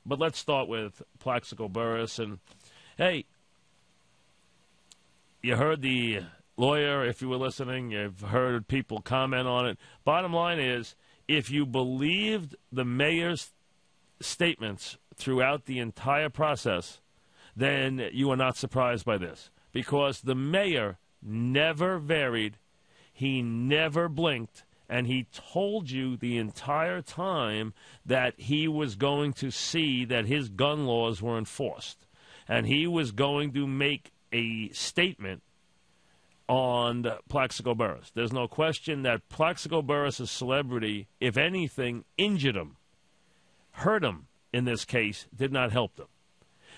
But let's start with Plaxico Burress. And, hey, you heard the lawyer, if you were listening. You've heard people comment on it. Bottom line is, if you believed the mayor's statements throughout the entire process, then you are not surprised by this. Because the mayor never varied. He never blinked. And he told you the entire time that he was going to see that his gun laws were enforced. And he was going to make a statement on Plaxico Burress. There's no question that Plaxico Burress' celebrity, if anything, injured him, hurt him in this case, did not help them.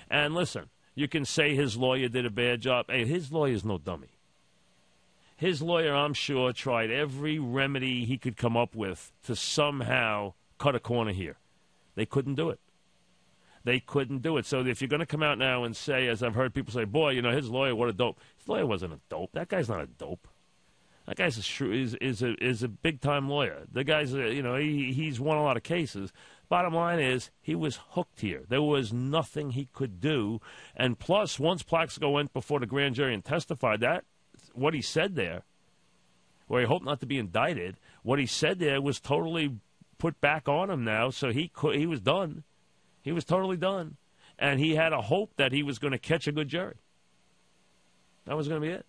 And listen, you can say his lawyer did a bad job. Hey, his lawyer's no dummy. His lawyer, I'm sure, tried every remedy he could come up with to somehow cut a corner here. They couldn't do it. They couldn't do it. So if you're going to come out now and say, as I've heard people say, boy, you know, his lawyer, what a dope. His lawyer wasn't a dope. That guy's not a dope. That guy's is a big-time lawyer. The guy's, he's won a lot of cases. Bottom line is, he was hooked here. There was nothing he could do. And plus, once Plaxico went before the grand jury and testified that, what he said there, where he hoped not to be indicted, what he said there was totally put back on him now, so he was done. He was totally done. And he had a hope that he was going to catch a good jury. That was going to be it.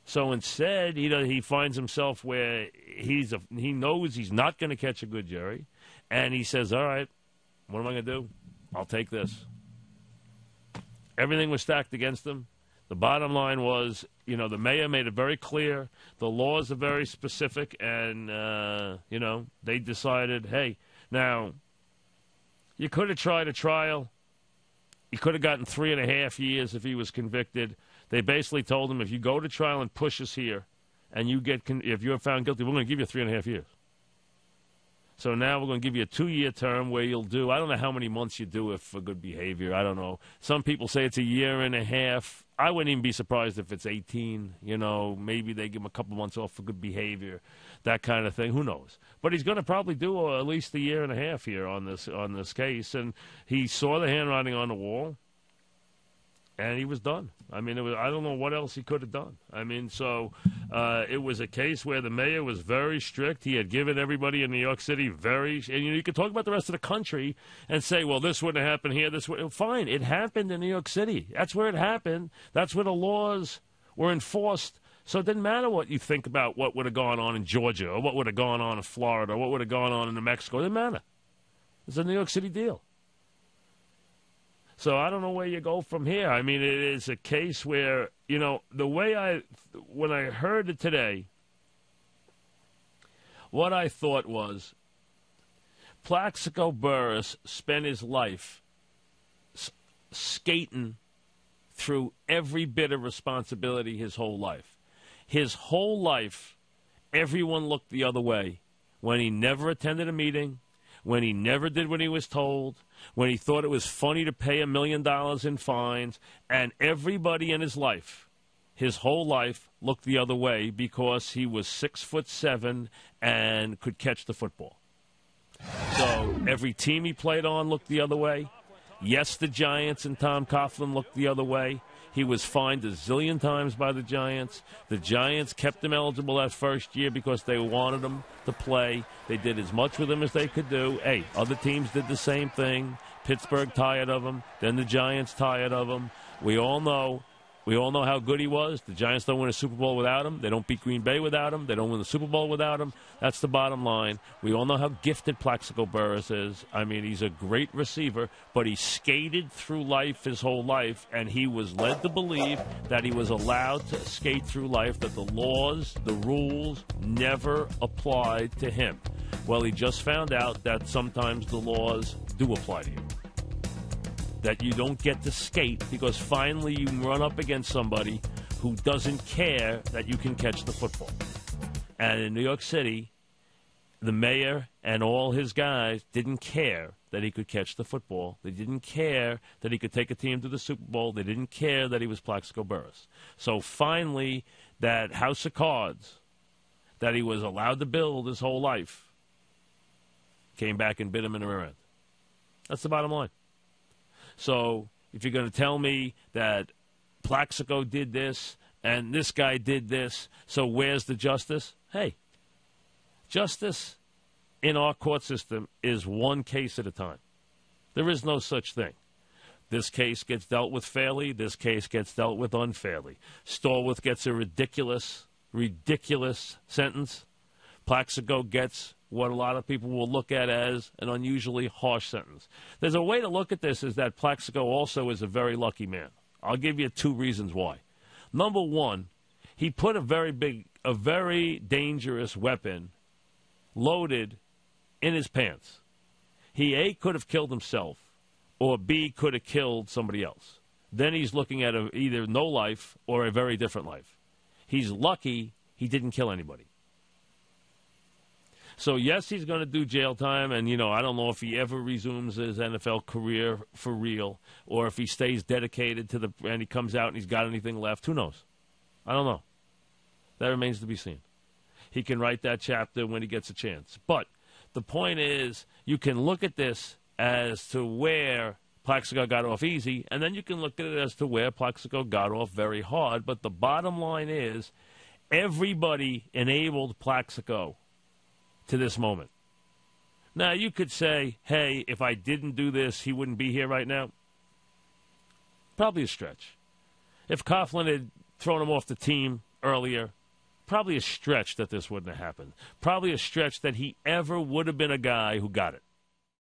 So instead, he finds himself where he knows he's not going to catch a good jury, and he says, all right, what am I going to do? I'll take this. Everything was stacked against him. The bottom line was, the mayor made it very clear. The laws are very specific, and, they decided, hey, now, you could have tried a trial. You could have gotten 3.5 years if he was convicted. They basically told him, if you go to trial and push us here, and if you're found guilty, we're going to give you 3.5 years. So now we're going to give you a 2-year term where you'll do, I don't know how many months you do for good behavior. I don't know. Some people say it's 1.5 years. I wouldn't even be surprised if it's 18. Maybe they give him a couple months off for good behavior, that kind of thing. Who knows? But he's going to probably do at least 1.5 years here on this case. And he saw the handwriting on the wall, and he was done. I mean, I don't know what else he could have done. I mean, so it was a case where the mayor was very strict. He had given everybody in New York City and you could talk about the rest of the country and say, well, this wouldn't happen here. Fine, it happened in New York City. That's where it happened. That's where the laws were enforced. So it didn't matter what you think about what would have gone on in Georgia or what would have gone on in Florida or what would have gone on in New Mexico. It didn't matter. It's a New York City deal. So I don't know where you go from here. I mean, it is a case where, the way when I heard it today, what I thought was Plaxico Burress spent his life skating through every bit of responsibility his whole life. His whole life, everyone looked the other way when he never attended a meeting, when he never did what he was told, when he thought it was funny to pay $1 million in fines, and everybody in his life, his whole life, looked the other way because he was 6'7" and could catch the football. So every team he played on looked the other way. Yes, the Giants and Tom Coughlin looked the other way. He was fined a zillion times by the Giants. The Giants kept him eligible that first year because they wanted him to play. They did as much with him as they could do. Hey, other teams did the same thing. Pittsburgh tired of him. Then the Giants tired of him. We all know how good he was. The Giants don't win a Super Bowl without him. They don't beat Green Bay without him. They don't win the Super Bowl without him. That's the bottom line. We all know how gifted Plaxico Burress is. I mean, he's a great receiver, but he skated through life his whole life, and he was led to believe that he was allowed to skate through life, that the laws, the rules never applied to him. Well, he just found out that sometimes the laws do apply to you. That you don't get to skate because finally you run up against somebody who doesn't care that you can catch the football. And in New York City, the mayor and all his guys didn't care that he could catch the football. They didn't care that he could take a team to the Super Bowl. They didn't care that he was Plaxico Burress. So finally, that house of cards that he was allowed to build his whole life came back and bit him in the rear end. That's the bottom line. So if you're going to tell me that Plaxico did this and this guy did this, so where's the justice? Hey, justice in our court system is one case at a time. There is no such thing. This case gets dealt with fairly. This case gets dealt with unfairly. Stallworth gets a ridiculous sentence. Plaxico gets what a lot of people will look at as an unusually harsh sentence. There's a way to look at this is that Plaxico also is a very lucky man. I'll give you 2 reasons why. Number one, he put a very dangerous weapon loaded in his pants. He A, could have killed himself, or B, could have killed somebody else. Then he's looking at either no life or a very different life. He's lucky he didn't kill anybody. So, yes, he's going to do jail time, and, I don't know if he ever resumes his NFL career for real or if he stays dedicated to and he comes out and he's got anything left. Who knows? I don't know. That remains to be seen. He can write that chapter when he gets a chance. But the point is, you can look at this as to where Plaxico got off easy, and then you can look at it as to where Plaxico got off very hard. But the bottom line is, everybody enabled Plaxico to this moment. Now, you could say, hey, if I didn't do this, he wouldn't be here right now. Probably a stretch. If Coughlin had thrown him off the team earlier, probably a stretch that this wouldn't have happened. Probably a stretch that he ever would have been a guy who got it.